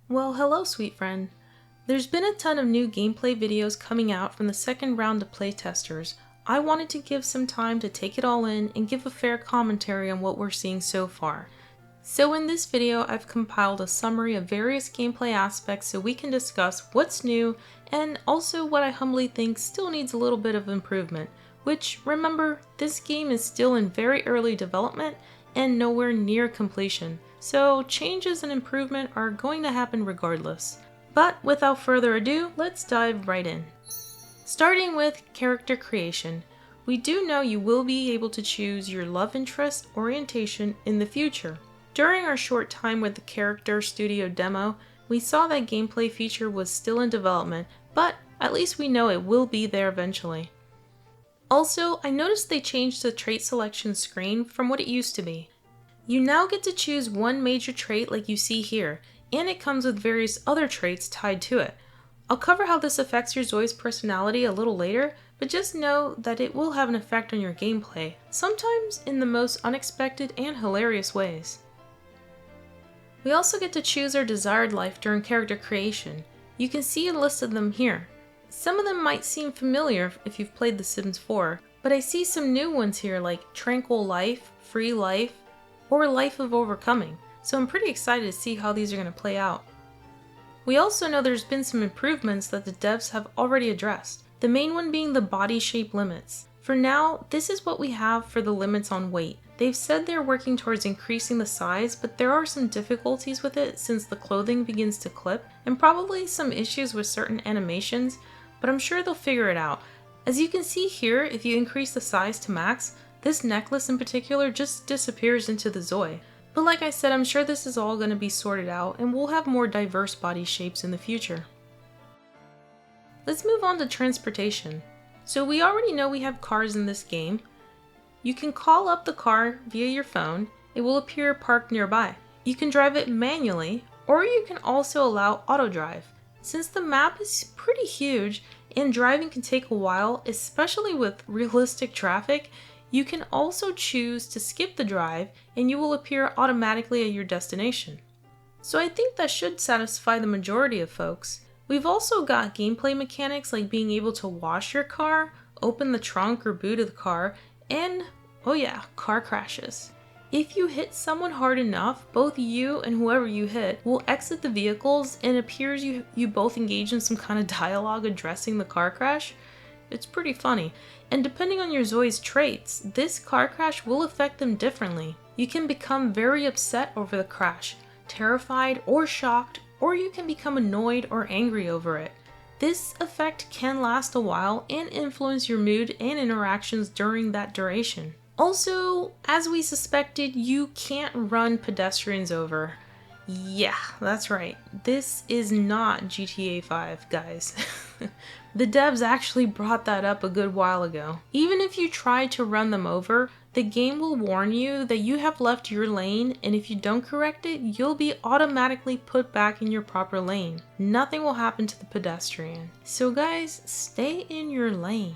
Well, hello, sweet friend. There's been a ton of new gameplay videos coming out from the second round of playtesters. I wanted to give some time to take it all in and give a fair commentary on what we're seeing so far. So in this video, I've compiled a summary of various gameplay aspects so we can discuss what's new and also what I humbly think still needs a little bit of improvement, which, remember, this game is still in very early development and nowhere near completion, so changes and improvement are going to happen regardless. But without further ado, let's dive right in. Starting with character creation. We do know you will be able to choose your love interest orientation in the future. During our short time with the Character Studio demo, we saw that gameplay feature was still in development, but at least we know it will be there eventually. Also, I noticed they changed the trait selection screen from what it used to be. You now get to choose one major trait like you see here, and it comes with various other traits tied to it. I'll cover how this affects your ZOI's personality a little later, but just know that it will have an effect on your gameplay, sometimes in the most unexpected and hilarious ways. We also get to choose our desired life during character creation. You can see a list of them here. Some of them might seem familiar if you've played The Sims 4, but I see some new ones here like Tranquil Life, Free Life, or Life of Overcoming, so I'm pretty excited to see how these are going to play out. We also know there's been some improvements that the devs have already addressed, the main one being the body shape limits. For now, this is what we have for the limits on weight. They've said they're working towards increasing the size, but there are some difficulties with it since the clothing begins to clip, and probably some issues with certain animations, but I'm sure they'll figure it out. As you can see here, if you increase the size to max, this necklace in particular just disappears into the ZOI. But like I said, I'm sure this is all going to be sorted out and we'll have more diverse body shapes in the future. Let's move on to transportation. So we already know we have cars in this game. You can call up the car via your phone. It will appear parked nearby. You can drive it manually, or you can also allow auto drive. Since the map is pretty huge and driving can take a while, especially with realistic traffic, you can also choose to skip the drive and you will appear automatically at your destination. So I think that should satisfy the majority of folks. We've also got gameplay mechanics like being able to wash your car, open the trunk or boot of the car, and, oh yeah, car crashes. If you hit someone hard enough, both you and whoever you hit will exit the vehicles and it appears you both engage in some kind of dialogue addressing the car crash. It's pretty funny. And depending on your ZOI's traits, this car crash will affect them differently. You can become very upset over the crash, terrified or shocked, or you can become annoyed or angry over it. This effect can last a while and influence your mood and interactions during that duration. Also, as we suspected, you can't run pedestrians over. Yeah, that's right. This is not GTA 5, guys. The devs actually brought that up a good while ago. Even if you try to run them over, the game will warn you that you have left your lane, and if you don't correct it, you'll be automatically put back in your proper lane. Nothing will happen to the pedestrian. So guys, stay in your lane.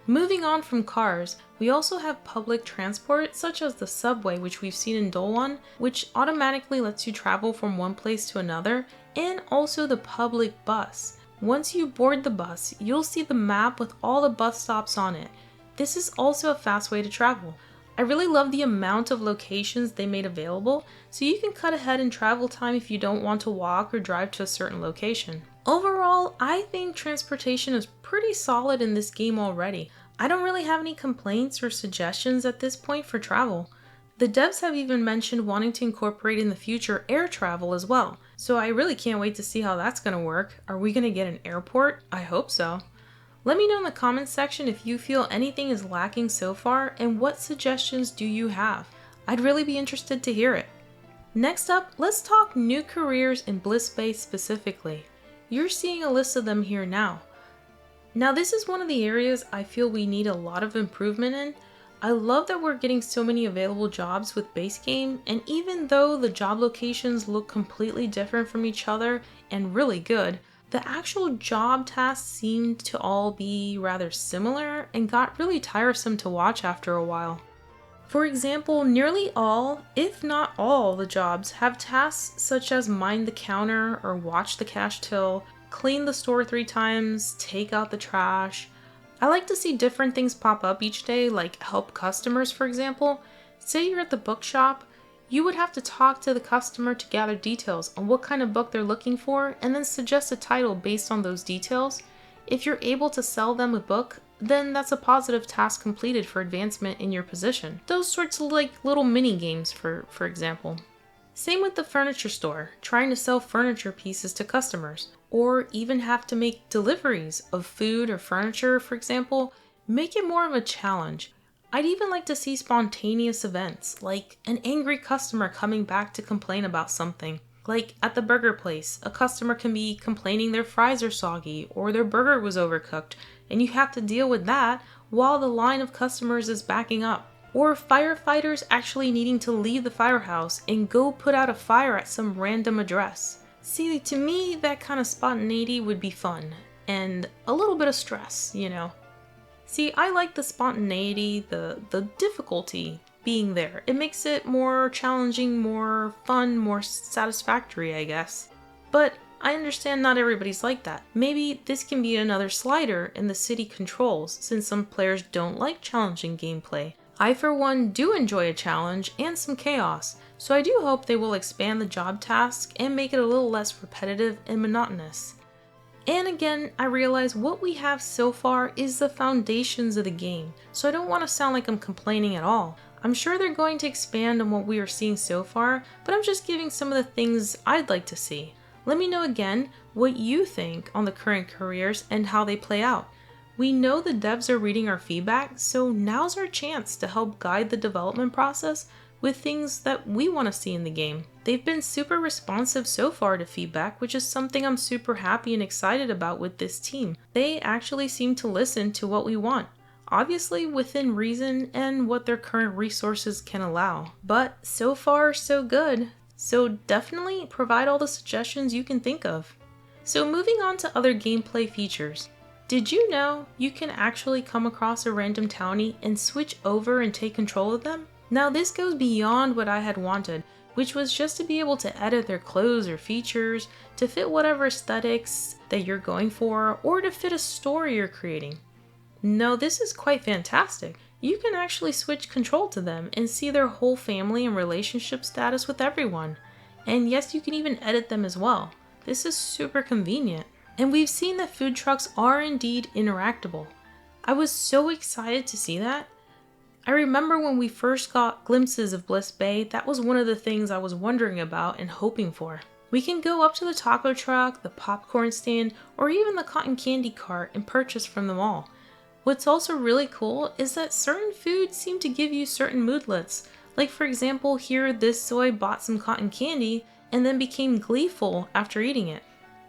Moving on from cars, we also have public transport such as the subway, which we've seen in Dolwon, which automatically lets you travel from one place to another, and also the public bus. Once you board the bus, you'll see the map with all the bus stops on it. This is also a fast way to travel. I really love the amount of locations they made available, so you can cut ahead in travel time if you don't want to walk or drive to a certain location. Overall, I think transportation is pretty solid in this game already. I don't really have any complaints or suggestions at this point for travel. The devs have even mentioned wanting to incorporate in the future air travel as well, so I really can't wait to see how that's going to work. Are we going to get an airport? I hope so. Let me know in the comments section if you feel anything is lacking so far and what suggestions do you have. I'd really be interested to hear it. Next up, let's talk new careers in Bliss Bay specifically. You're seeing a list of them here now. Now this is one of the areas I feel we need a lot of improvement in. I love that we're getting so many available jobs with base game, and even though the job locations look completely different from each other and really good, the actual job tasks seemed to all be rather similar and got really tiresome to watch after a while. For example, nearly all, if not all, the jobs have tasks such as mind the counter or watch the cash till, clean the store 3 times, take out the trash. I like to see different things pop up each day, like help customers, for example. Say you're at the bookshop, you would have to talk to the customer to gather details on what kind of book they're looking for and then suggest a title based on those details. If you're able to sell them a book, then that's a positive task completed for advancement in your position. Those sorts of like little mini games for example. Same with the furniture store, trying to sell furniture pieces to customers, or even have to make deliveries of food or furniture, for example. Make it more of a challenge. I'd even like to see spontaneous events, like an angry customer coming back to complain about something. Like at the burger place, a customer can be complaining their fries are soggy or their burger was overcooked, and you have to deal with that while the line of customers is backing up. Or firefighters actually needing to leave the firehouse and go put out a fire at some random address. See, to me, that kind of spontaneity would be fun, and a little bit of stress, you know. See, I like the spontaneity, the difficulty being there. It makes it more challenging, more fun, more satisfactory, I guess. But I understand not everybody's like that. Maybe this can be another slider in the city controls, since some players don't like challenging gameplay. I, for one, do enjoy a challenge and some chaos, so I do hope they will expand the job task and make it a little less repetitive and monotonous. And again, I realize what we have so far is the foundations of the game, so I don't want to sound like I'm complaining at all. I'm sure they're going to expand on what we are seeing so far, but I'm just giving some of the things I'd like to see. Let me know again what you think on the current careers and how they play out. We know the devs are reading our feedback, so now's our chance to help guide the development process with things that we want to see in the game. They've been super responsive so far to feedback, which is something I'm super happy and excited about with this team. They actually seem to listen to what we want, obviously within reason and what their current resources can allow. But so far, so good. So definitely provide all the suggestions you can think of. So moving on to other gameplay features. Did you know you can actually come across a random townie and switch over and take control of them? Now this goes beyond what I had wanted, which was just to be able to edit their clothes or features to fit whatever aesthetics that you're going for or to fit a story you're creating. No, this is quite fantastic. You can actually switch control to them and see their whole family and relationship status with everyone. And yes, you can even edit them as well. This is super convenient. And we've seen that food trucks are indeed interactable. I was so excited to see that. I remember when we first got glimpses of Bliss Bay, that was one of the things I was wondering about and hoping for. We can go up to the taco truck, the popcorn stand, or even the cotton candy cart and purchase from them all. What's also really cool is that certain foods seem to give you certain moodlets. Like for example, here this Zoe bought some cotton candy and then became gleeful after eating it.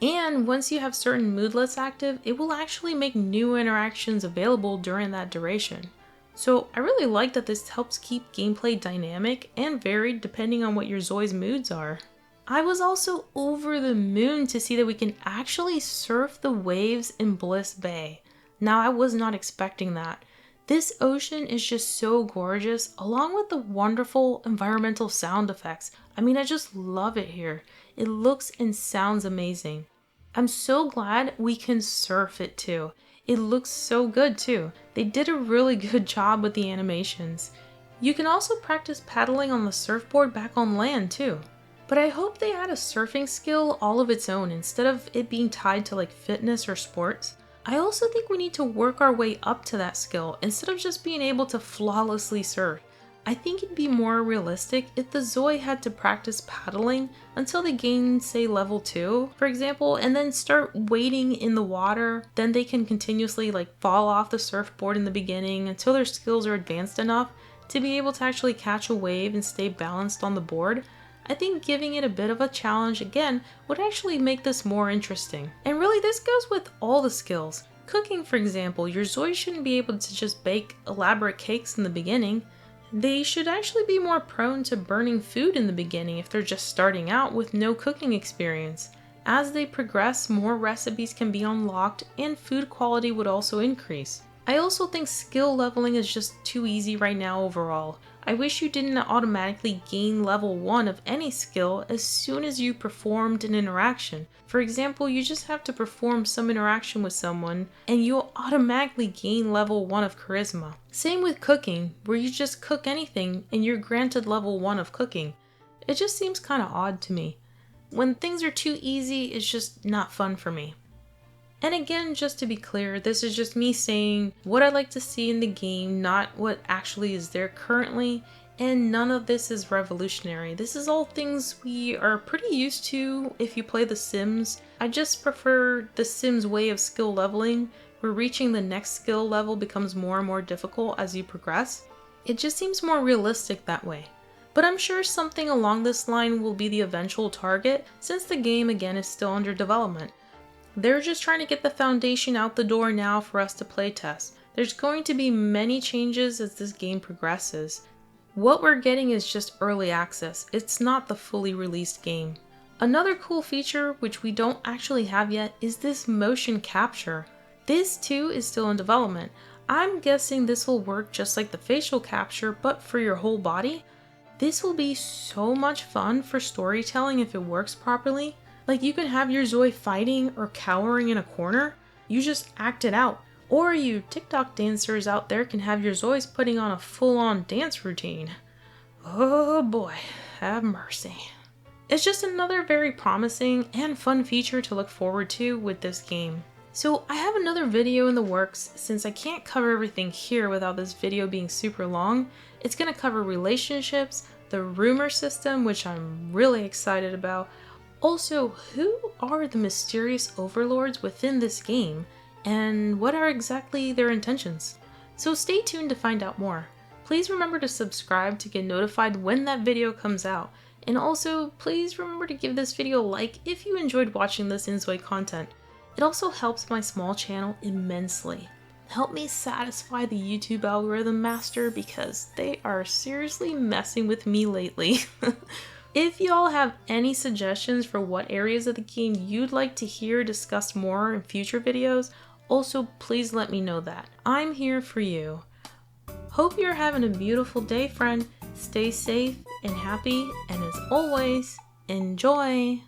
And once you have certain moodlets active, it will actually make new interactions available during that duration. So I really like that this helps keep gameplay dynamic and varied depending on what your Zoe's moods are. I was also over the moon to see that we can actually surf the waves in Bliss Bay. Now I was not expecting that. This ocean is just so gorgeous, along with the wonderful environmental sound effects. I mean, I just love it here. It looks and sounds amazing. I'm so glad we can surf it too. It looks so good too. They did a really good job with the animations. You can also practice paddling on the surfboard back on land too. But I hope they add a surfing skill all of its own instead of it being tied to like fitness or sports. I also think we need to work our way up to that skill instead of just being able to flawlessly surf. I think it'd be more realistic if the Zoe had to practice paddling until they gain, say, level 2, for example, and then start wading in the water. Then they can continuously fall off the surfboard in the beginning until their skills are advanced enough to be able to actually catch a wave and stay balanced on the board. I think giving it a bit of a challenge again would actually make this more interesting. And really this goes with all the skills. Cooking, for example, your Zoe shouldn't be able to just bake elaborate cakes in the beginning. They should actually be more prone to burning food in the beginning if they're just starting out with no cooking experience. As they progress, more recipes can be unlocked and food quality would also increase. I also think skill leveling is just too easy right now overall. I wish you didn't automatically gain level 1 of any skill as soon as you performed an interaction. For example, you just have to perform some interaction with someone and you'll automatically gain level 1 of charisma. Same with cooking, where you just cook anything and you're granted level 1 of cooking. It just seems kind of odd to me. When things are too easy, it's just not fun for me. And again, just to be clear, this is just me saying what I'd like to see in the game, not what actually is there currently, and none of this is revolutionary. This is all things we are pretty used to if you play The Sims. I just prefer The Sims way of skill leveling, where reaching the next skill level becomes more and more difficult as you progress. It just seems more realistic that way. But I'm sure something along this line will be the eventual target, since the game again is still under development. They're just trying to get the foundation out the door now for us to playtest. There's going to be many changes as this game progresses. What we're getting is just early access. It's not the fully released game. Another cool feature, which we don't actually have yet, is this motion capture. This too is still in development. I'm guessing this will work just like the facial capture, but for your whole body. This will be so much fun for storytelling if it works properly. Like, you can have your Zoe fighting or cowering in a corner, you just act it out. Or you TikTok dancers out there can have your Zoes putting on a full-on dance routine. Oh boy, have mercy. It's just another very promising and fun feature to look forward to with this game. So I have another video in the works. Since I can't cover everything here without this video being super long, it's going to cover relationships, the rumor system, which I'm really excited about. Also, who are the mysterious overlords within this game, and what are exactly their intentions? So stay tuned to find out more. Please remember to subscribe to get notified when that video comes out, and also please remember to give this video a like if you enjoyed watching this inZOI content. It also helps my small channel immensely. Help me satisfy the YouTube algorithm master because they are seriously messing with me lately. If y'all have any suggestions for what areas of the game you'd like to hear discussed more in future videos, also please let me know that. I'm here for you. Hope you're having a beautiful day, friend. Stay safe and happy, and as always, enjoy!